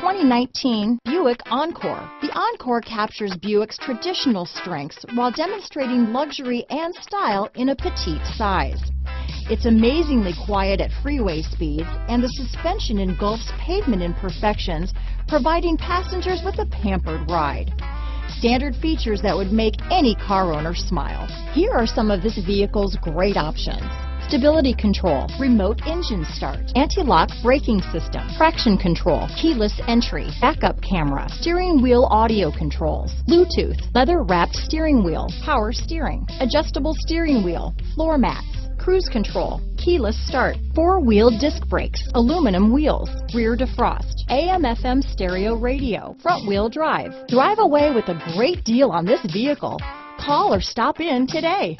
2019 Buick Encore. The Encore captures Buick's traditional strengths while demonstrating luxury and style in a petite size. It's amazingly quiet at freeway speeds, and the suspension engulfs pavement imperfections, providing passengers with a pampered ride. Standard features that would make any car owner smile. Here are some of this vehicle's great options: stability control, remote engine start, anti-lock braking system, traction control, keyless entry, backup camera, steering wheel audio controls, Bluetooth, leather-wrapped steering wheel, power steering, adjustable steering wheel, floor mats, cruise control, keyless start, four-wheel disc brakes, aluminum wheels, rear defrost, AM/FM stereo radio, front-wheel drive. Drive away with a great deal on this vehicle. Call or stop in today.